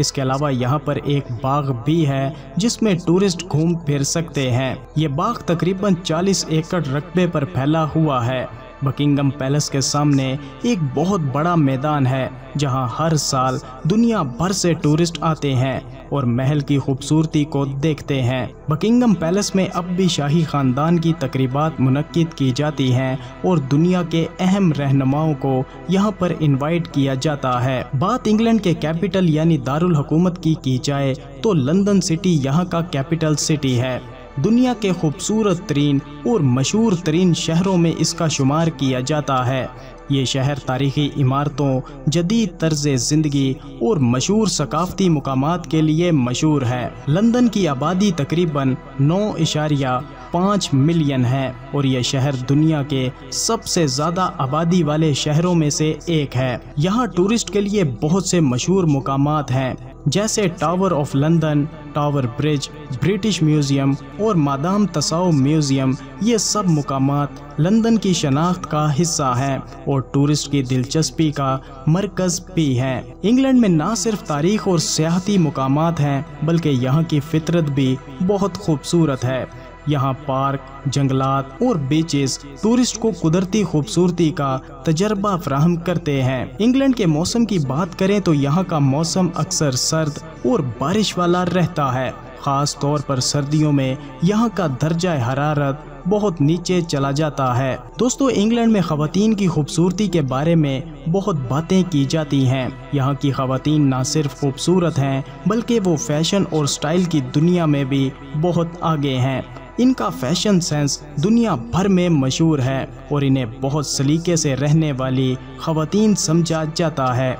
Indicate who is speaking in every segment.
Speaker 1: اس کے علاوہ یہاں پر ایک باغ بھی ہے جس میں ٹورسٹ گھوم پھر سکتے ہیں۔ یہ باغ تقریباً 40 ایکڑ رقبے پر پھیلا ہوا ہے۔ بکنگم پیلس کے سامنے ایک بہت بڑا میدان ہے جہاں ہر سال دنیا بھر سے ٹورسٹ آتے ہیں اور محل کی خوبصورتی کو دیکھتے ہیں۔ بکنگم پیلس میں اب بھی شاہی خاندان کی تقریبات منعقد کی جاتی ہیں اور دنیا کے اہم رہنماؤں کو یہاں پر انوائٹ کیا جاتا ہے۔ بات انگلینڈ کے کیپٹل یعنی دارالحکومت کی جائے تو لندن سٹی یہاں کا کیپٹل سٹی ہے۔ دنیا کے خوبصورت ترین اور مشہور ترین شہروں میں اس کا شمار کیا جاتا ہے۔ یہ شہر تاریخی عمارتوں، جدید طرز زندگی اور مشہور ثقافتی مقامات کے لیے مشہور ہے۔ لندن کی آبادی تقریباً 9.5 ملین ہے اور یہ شہر دنیا کے سب سے زیادہ آبادی والے شہروں میں سے ایک ہے۔ یہاں ٹورسٹ کے لیے بہت سے مشہور مقامات ہیں جیسے tower of London, tower bridge, British museum اور مادام تساؤ میوزیم۔ یہ سب مقامات لندن کی شناخت کا حصہ ہیں اور ٹورسٹ کی دلچسپی کا مرکز بھی ہیں۔ انگلینڈ میں نہ صرف تاریخ اور سیاحتی مقامات ہیں بلکہ یہاں کی فطرت بھی بہت خوبصورت ہے۔ یہاں پارک، جنگلات اور بیچز ٹورسٹ کو قدرتی خوبصورتی کا تجربہ فراہم کرتے ہیں۔ انگلینڈ کے موسم کی بات کریں تو یہاں کا موسم اکثر سرد اور بارش والا رہتا ہے۔ خاص طور پر سردیوں میں یہاں کا درجہ حرارت بہت نیچے چلا جاتا ہے۔ دوستو، انگلینڈ میں خواتین کی خوبصورتی کے بارے میں بہت باتیں کی جاتی ہیں۔ یہاں کی خواتین نہ صرف خوبصورت ہیں بلکہ وہ فیشن اور سٹائل کی دنیا میں بھی بہت آگے ہیں۔ ان کا فیشن سینس دنیا بھر میں مشہور ہے اور انہیں بہت سلیقے سے رہنے والی خواتین سمجھا جاتا ہے۔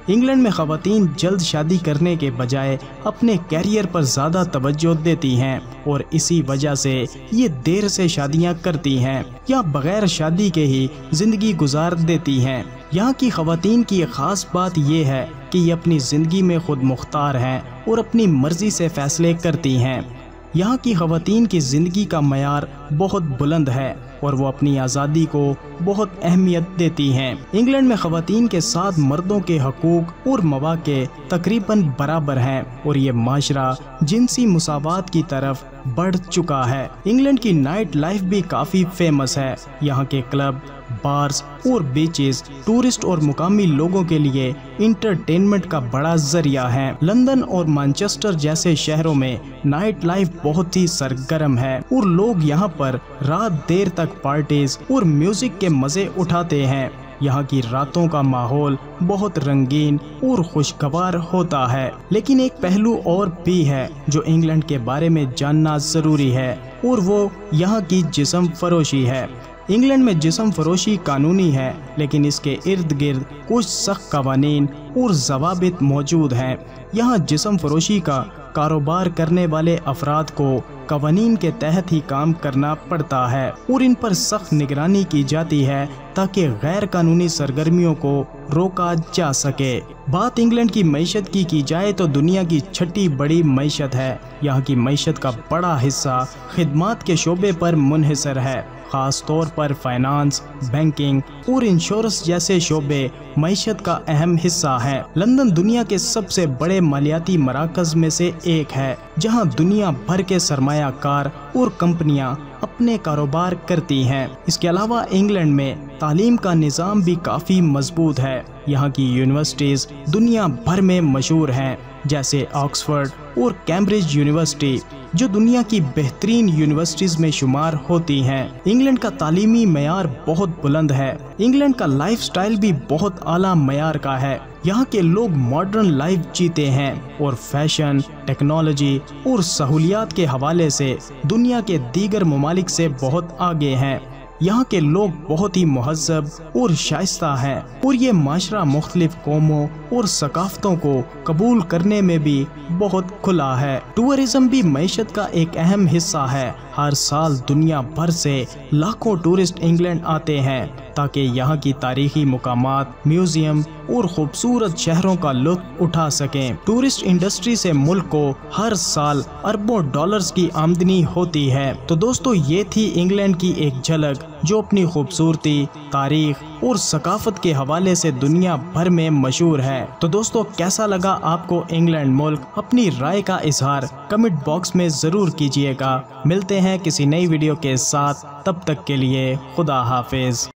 Speaker 1: انگلینڈ میں خواتین جلد شادی کرنے کے بجائے اپنے کیریئر پر زیادہ توجہ دیتی ہیں اور اسی وجہ سے یہ دیر سے شادیاں کرتی ہیں یا بغیر شادی کے ہی زندگی گزار دیتی ہیں۔ یہاں کی خواتین کی ایک خاص بات یہ ہے کہ یہ اپنی زندگی میں خود مختار ہیں اور اپنی مرضی سے فیصلے کرتی ہیں۔ یہاں کی خواتین کی زندگی کا معیار بہت بلند ہے اور وہ اپنی آزادی کو بہت اہمیت دیتی ہیں۔ انگلینڈ میں خواتین کے ساتھ مردوں کے حقوق اور مواقع تقریباً برابر ہیں اور یہ معاشرہ جنسی مساوات کی طرف بڑھ چکا ہے۔ انگلینڈ کی نائٹ لائف بھی کافی فیمس ہے۔ یہاں کے کلب، بارز اور بیچز ٹورسٹ اور مقامی لوگوں کے لیے انٹرٹینمنٹ کا بڑا ذریعہ ہیں۔ لندن اور مانچسٹر جیسے شہروں میں نائٹ لائف بہت ہی سرگرم ہے اور لوگ یہاں پر رات دیر تک پارٹیز اور میوزک کے مزے اٹھاتے ہیں۔ یہاں کی راتوں کا ماحول بہت رنگین اور خوشگوار ہوتا ہے۔ لیکن ایک پہلو اور بھی ہے جو انگلینڈ کے بارے میں جاننا ضروری ہے اور وہ یہاں کی جسم فروشی ہے۔ انگلینڈ میں جسم فروشی قانونی ہے لیکن اس کے ارد گرد کچھ سخت قوانین اور ضوابط موجود ہیں۔ یہاں جسم فروشی کا کاروبار کرنے والے افراد کو قوانین کے تحت ہی کام کرنا پڑتا ہے اور ان پر سخت نگرانی کی جاتی ہے تاکہ غیر قانونی سرگرمیوں کو روکا جا سکے۔ بات انگلینڈ کی معیشت کی جائے تو دنیا کی چھٹی بڑی معیشت ہے۔ یہاں کی معیشت کا بڑا حصہ خدمات کے شعبے پر منحصر ہے، خاص طور پر فائنانس، بینکنگ اور انشورنس جیسے شعبے معیشت کا اہم حصہ ہیں۔ لندن دنیا کے سب سے بڑے مالیاتی مراکز میں سے ایک ہے جہاں دنیا بھر کے سرمایہ کار اور کمپنیاں اپنے کاروبار کرتی ہیں۔ اس کے علاوہ انگلینڈ میں تعلیم کا نظام بھی کافی مضبوط ہے۔ یہاں کی یونیورسٹیز دنیا بھر میں مشہور ہیں جیسے آکسفورڈ اور کیمبرج یونیورسٹی جو دنیا کی بہترین یونیورسٹیز میں شمار ہوتی ہیں۔ انگلینڈ کا تعلیمی معیار بہت بلند ہے۔ انگلینڈ کا لائف سٹائل بھی بہت اعلیٰ معیار کا ہے۔ یہاں کے لوگ ماڈرن لائف جیتے ہیں اور فیشن، ٹیکنالوجی اور سہولیات کے حوالے سے دنیا کے دیگر ممالک سے بہت آگے ہیں۔ یہاں کے لوگ بہت ہی مہذب اور شائستہ ہیں اور یہ معاشرہ مختلف قوموں اور ثقافتوں کو قبول کرنے میں بھی بہت کھلا ہے۔ ٹورزم بھی معیشت کا ایک اہم حصہ ہے۔ ہر سال دنیا بھر سے لاکھوں ٹورسٹ انگلینڈ آتے ہیں تاکہ یہاں کی تاریخی مقامات، میوزیم اور خوبصورت شہروں کا لطف اٹھا سکیں۔ ٹورسٹ انڈسٹری سے ملک کو ہر سال اربوں ڈالرز کی آمدنی ہوتی ہے۔ تو دوستو، یہ تھی انگلینڈ کی ایک جھلک جو اپنی خوبصورتی، تاریخ اور ثقافت کے حوالے سے دنیا بھر میں مشہور ہے۔ تو دوستو کیسا لگا آپ کو انگلینڈ ملک؟ اپنی رائے کا اظہار کمنٹ باکس میں ضرور کیجیے گا۔ ملتے ہیں کسی نئی ویڈیو کے ساتھ، تب تک کے لیے خدا حافظ۔